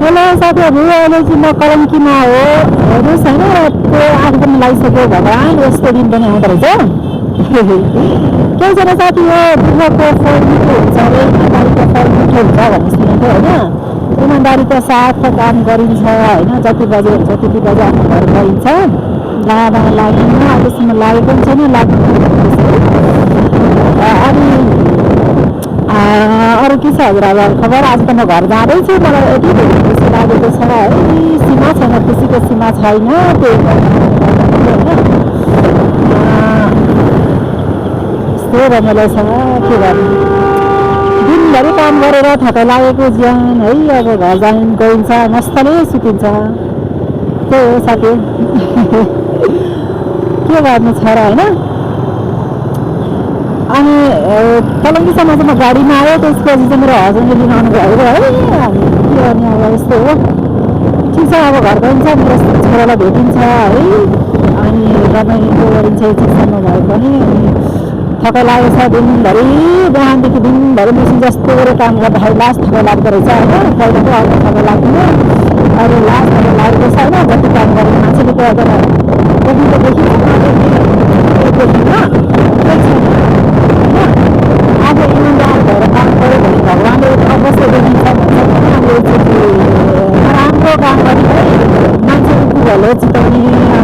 Hello साथीहरू, अहिले चाहिँ म कलङ्कीमा हो। हेर्नुहोस् होइन, त्यो 8 दिन लगाइसक्यो। भगवान् यस्तो दिन पनि आउँदो रहेछ। केहीजना साथी हो दुःखको फल मिठो हुन्छ अरे, इमान्दारीको फल मिठो हुन्छ भन्ने सुनेको होइन। इमान्दारीको साथ काम गरिन्छ होइन। जति बजे हुन्छ त्यति बजे आफ्नो घर गइन्छ। लाभा लाग्दैन, अहिलेसम्म लागेको पनि छैन, लाग्नु। अनि अरू के छ हजुरहरूलाई खबर? आज त म घर जाँदैछु। मलाई यति धेरै खुसी लागेको छ है। सीमा छैन, खुसीको सीमा छैन। त्यही यस्तो रमाइलो छ, के गर्नु। दिनभरि काम गरेर थकाइ लागेको ज्यान है। अब घर गइन्छ, मस्तले सुतिन्छ। त्यही हो साथी। के गर्नु छ र होइन। अनि कलङ्कीसम्म चाहिँ म गाडीमा आयो। त्यसपछि चाहिँ मेरो हस्बेन्डले लिन आउनु भयो है। हामी के गर्ने अब यस्तो हो। ठिक छ, अब घर गइन्छ, मेरो छोरालाई भेटिन्छ है। अनि रमाइलो गरिन्छ एकछिनसम्म भए पनि। थकाइ लागेको छ दिनभरि, बिहानदेखि दिनभरि मेसिन जस्तो गरेर काम गर्दाखेरि लास्ट थकाइ लाग्दो रहेछ होइन। पहिला त अब थकाइ लाग्दैन, अहिले लास्ट थकाइ लागेको छ होइन। जति काम गरेर मान्छेले त्यो अगर देखिन्छ आफू इमान्दार भएर काम गऱ्यो भने भगवान्ले अवश्य देखिन्छ भन्छ। नराम्रो काम गर्ने है, मान्छेको कुरोहरूले चिताउने,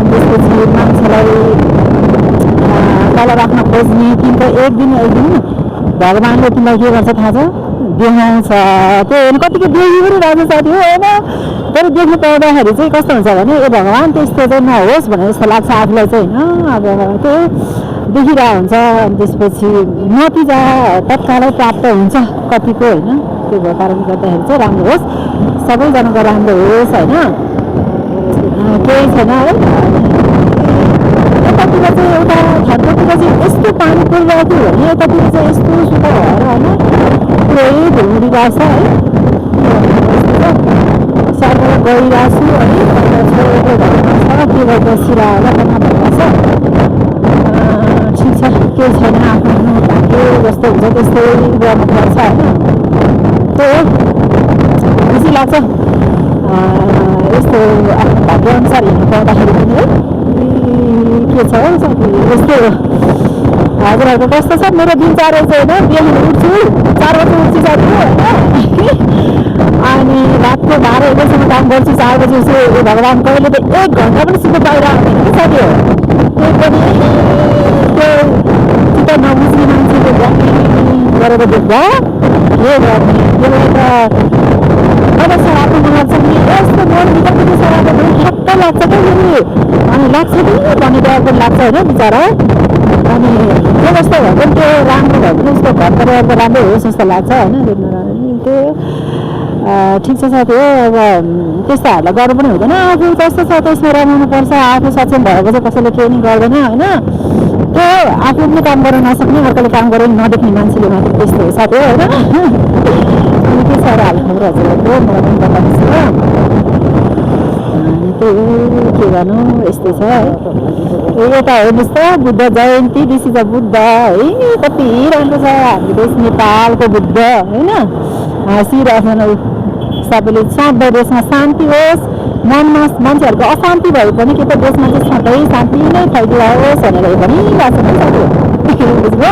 त्यसपछि मान्छेलाई तल राख्न खोज्ने। तिमीको एक दिन भगवान्ले तिमीलाई के गर्छ थाहा छ? देखाउँछ। त्यो हेर्नु कतिको देखि पनि रहेछ साथी हो होइन। तर देख्नु पाउँदाखेरि चाहिँ कस्तो हुन्छ भने ए भगवान् त्यस्तो चाहिँ नहोस् भनेर जस्तो लाग्छ आफूलाई चाहिँ होइन। अब त्यो देखिरहेको हुन्छ। त्यसपछि नतिजा तत्कालै प्राप्त हुन्छ कतिको होइन। त्यो भएको कारणले गर्दाखेरि चाहिँ राम्रो होस्, सबैजनाको राम्रो होस् होइन। केही छैन है। यतातिर चाहिँ एउटा ठाउँतिर चाहिँ यस्तो पानी परिरहेको थियो भने यतातिर चाहिँ यस्तो सुता भएर होइन पुरै धुलिरहेको छ है। साथमा गइरहेको छु है। छोएको घरमा छ, के भएको सिरा होला भन्न भएको छ। ठिक छ, केही छैन। आफ्नो भाग्य जस्तो हुन्छ त्यस्तै गर्नुपर्छ होइन। त्यही हो, खुसी लाग्छ यस्तो आफ्नो भाग्यअनुसार हिँड्नु पाउँदाखेरि पनि है। के छ हौ साथी, यस्तै हो। हजुरहरूको कस्तो छ? मेरो दिनचर्या चाहिँ होइन, बिहान उठ्छु 4 बजी उठ्छु साथी होइन। अनि रातको 12 बजीसम्म काम गर्छु, 4 बजी उठ्छु। ए भगवान्, कहिले त 1 घन्टा पनि सुत्नु पाइरहेको हुँदैन कि साथी हो। त्यही पनि त्यो चित्त नबुझ्ने मान्छेले गरेर देख्दा के गर्ने? त्यसलाई त अवश्य आफ्नो मन लाग्छ कि यस्तो मनभित्र पनि सराको ठ्याक्क लाग्छ क्या फेरि। अनि लाग्छ कि भन्ने डर पनि लाग्छ होइन बिचरा। अनि त्यो जस्तो भयो भने त्यो राम्रो भयो भने उसको घर परिवारको राम्रै होस् जस्तो लाग्छ होइन। त्यो ठिक छ साथी हो। अब त्यस्ताहरूलाई गर्नु पनि हुँदैन। आफू जस्तो छ त्यसमा रमाउनुपर्छ। आफू सक्षम भएको चाहिँ कसैले केही नि गर्दैन होइन। त्यो आफू पनि काम गर्न नसक्ने, अर्कोले काम गरेर नदेख्ने मान्छेले मात्रै त्यस्तो हो साथी हो होइन। अनि के छ र हालखबर हजुरहरूको? मलाई पनि बताउनुहोस् न। त्यही हो, के गर्नु, यस्तै छ है। यता हेर्नुहोस् त, Buddha Jayanti, this is a Buddha है। कति राम्रो छ हाम्रो देश नेपालको बुद्ध होइन। हाँसिरहेछन् सबैले। सधैँ देशमा शान्ति होस्, मनमा मान्छेहरूको अशान्ति भए पनि के त देशमा चाहिँ सधैँ शान्ति नै फैलिरहोस् भनेर भनिरहेको छ नि साथी बुझ्नुभयो।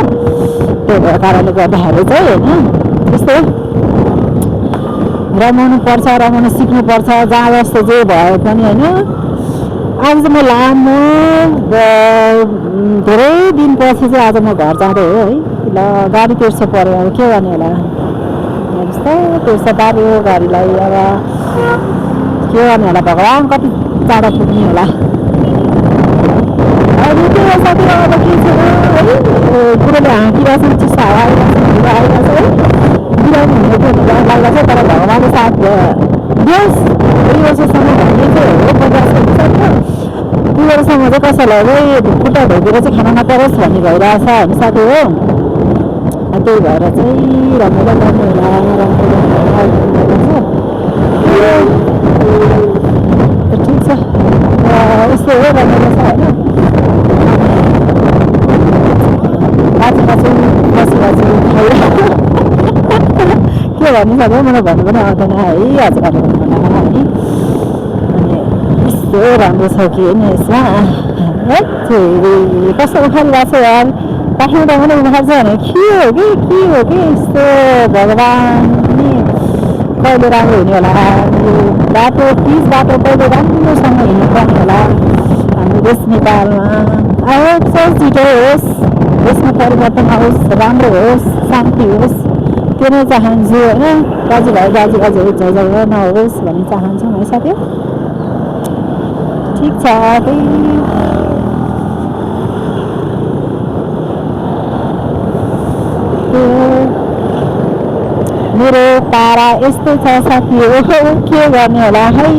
त्यो भएको कारणले गर्दाखेरि चाहिँ होइन त्यस्तै रमाउनु पर्छ, रमाउनु सिक्नुपर्छ जहाँ जस्तो जे भयो पनि होइन। आज चाहिँ म लामो धेरै दिनपछि चाहिँ आज म घर जाँदै हो है। ल गाडी तिर्छ पऱ्यो, अब के गर्ने होला। हेर्नुहोस् त, तिर्छ पार्यो गाडीलाई। अब के गर्ने होला भगवान्, कति टाढा पुग्ने होला। अनि त्यो साथी अब के छ है, कुरोले हाँकिरहेछन्, चिसो हावा आइरहेछ है। बिरामी हुने लाग्छ तर भगवान्ले साथ दियोस्। दुई वर्षसम्म भन्ने चाहिँ हो प्रयास गर्छ। 2 वर्षसम्म चाहिँ कसैलाई चाहिँ खुट्टा धोकेर चाहिँ खाना नपरोस् भन्ने भइरहेछ होइन साथी हो। त्यही भएर चाहिँ रमाइलो गर्नु होला, ठिक छ। यस्तो हो, रमाइलो छ होइन। बाँचु बसी खाइरहेको के भन्नु सक्यो मलाई भन्नु पनि आउँदैन है हजुरहरूले भन्नु होला है अनि यस्तो राम्रो छ कि नि यसमा है कस्तो उखालिरहेको छ यार काठमाडौँ पनि उखाल्छ भने के हो कि यस्तो भगवान् नि कहिले राम्रो हुने होला यो बाटो पिच बाटो कहिले राम्रोसँग हिँड्नुपर्ने होला हाम्रो देश नेपालमा आयो छिटो होस् देशमा परिवर्तन आओस् राम्रो होस् शान्ति होस् त्यो नै चाहन्छु होइन दाजुभाइ दाजुभाइ झगडा नहोस् भन्ने चाहन्छौँ है साथी ठिक छ मेरो पारा यस्तै छ साथी हो के गर्ने होला है